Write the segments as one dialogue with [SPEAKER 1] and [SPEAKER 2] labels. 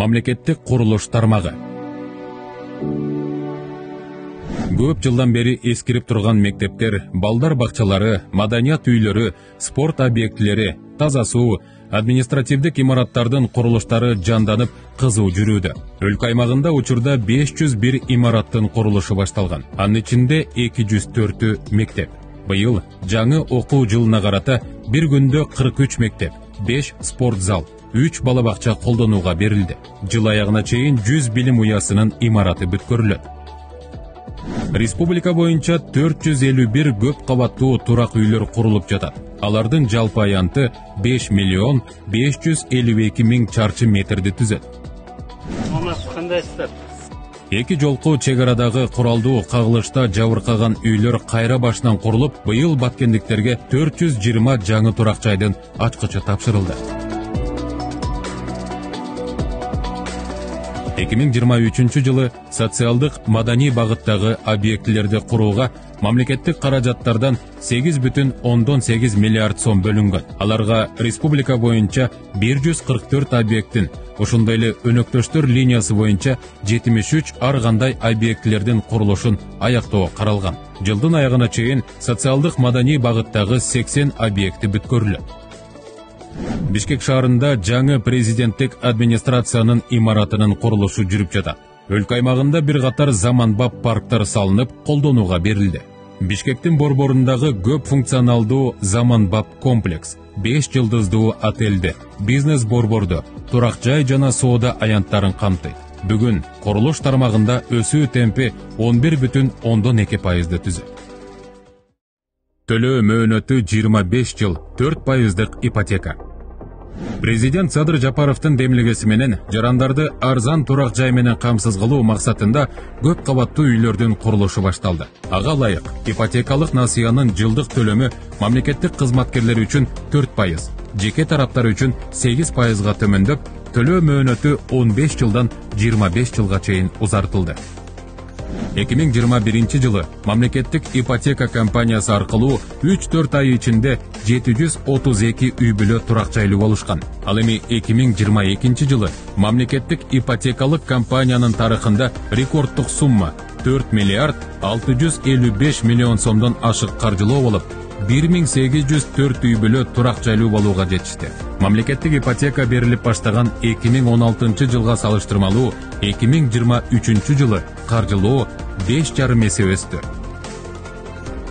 [SPEAKER 1] мамлекеттик курулуш тармагы. Көп жылдан бери эскирип турган мектептер, балдар бакчалары, маданият үйлөрү, спорт объектилери, таза суу, административдик имараттардын курулуштары жанданып, кызуу жүрүүдө. Өлкө аймагында учурда 501 имараттын курулушу башталган. Анын ичинде 204 мектеп. Быйыл жаңы окуу жылына карата бир күндө 43 мектеп, 5 спорт зал, 3 бала бакча колдонууга берилди. Жыл аягына чейин 100 билим уясынын имараты бүткөрүлөт. Республика боюнча 451 көп кабаттуу турак үйлөр курулуп жатат. Алардын жалпы аянты 5 миллион 552 миң чарчы метрди түзөт. Эки жолку чек арадагы куралдуу кагылышта жабыркаган үйлөр кайра башынан курулуп, быйыл баткендиктерге 420 жаңы турак жайдын ачкычы тапшырылды. 2023 жылы социалдык маданий багыттагы объектилерди курууга мамлекеттик каражаттардан 8,8 миллиард сом бөлүнгөн. Аларга республика боюнча 144 объекттин, ошондой эле өнөктөштөр линиясы боюнча 73 ар кандай объектилердин курулушун аяктоо каралган. Жылдын аягына чейин социалдык маданий багыттагы 80 объекти бүткөрүлөт. Бишкек шаарында жаңы президенттик администрациянын имаратынын курулушу жүрүп жатат. Өлкө аймагында бир катар заманбап парктар салынып, колдонууга берилди. Бишкектин борборундагы көп функционалдуу заманбап комплекс, 5 жылдыздуу отелди, бизнес борборду, турак жай жана соода аянттарын камтыйт. Бүгүн курулуш тармагында өсүү темпи 11,2% түзөт. Төлөө мөөнөтү 25 жыл, 4% ипотека. Президент Садыр Жапаровдун демилгеси менен жарандарды арзан турак жай менен камсыз кылуу максатында көп кабаттуу үйлөрдүн курулушу башталды. Ага ылайык ипотекалык насыянын жылдык төлөмү мамлекеттик кызматкерлер үчүн 4%, жеке тараптар үчүн 8%га төмөндөп, төлөө мөөнөтү 15 жылдан 25 жылга чейин узартылды. 2021 жылы мамлекеттик ипотека компаниясы аркылуу 3-4 ай ичинде 732 үй бүлө турак жайлуу болушкан. Ал эми 2022 жылы мамлекеттик ипотекалык компаниянын тарыхында рекордтук сумма 4 миллиард 655 миллион сомдон ашык каржылоо болуп, 1804 үй бүлө турак жайлуу болууга жетишти. Мамлекеттик ипотека берилип баштаган 2016 жылга салыштырмалуу 2023 жылы каржылоо 5,5 эсе өстү.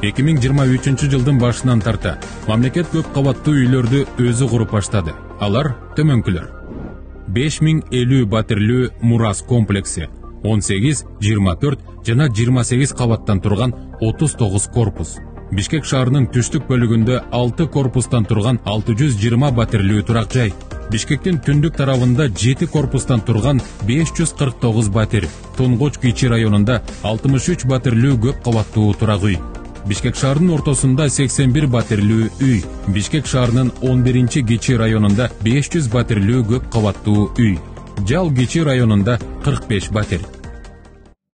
[SPEAKER 1] 2023 жылдын башынан тарта мамлекет көп кабаттуу үйлөрдү өзү куруп баштады. Алар төмөнкүлөр: 5050 батирлүү Мурас комплекси, 18, 24 жана 28 кабаттан турган 39 корпус. Бишкек шаарынын түштүк бөлүгүндө 6 корпустан турган 620 батирлүү турак жай. Бишкектин түндүк тарабында 7 корпустан турган 549 батир. Тунгуч кичи районунда 63 батирлүү көп кабаттуу турак үй. Бишкек шаарынын ортосунда 81 батирлүү үй. Бишкек шаарынын 11-чи кичи районунда 500 батирлүү көп кабаттуу үй. Жал кичи районунда 45 батир.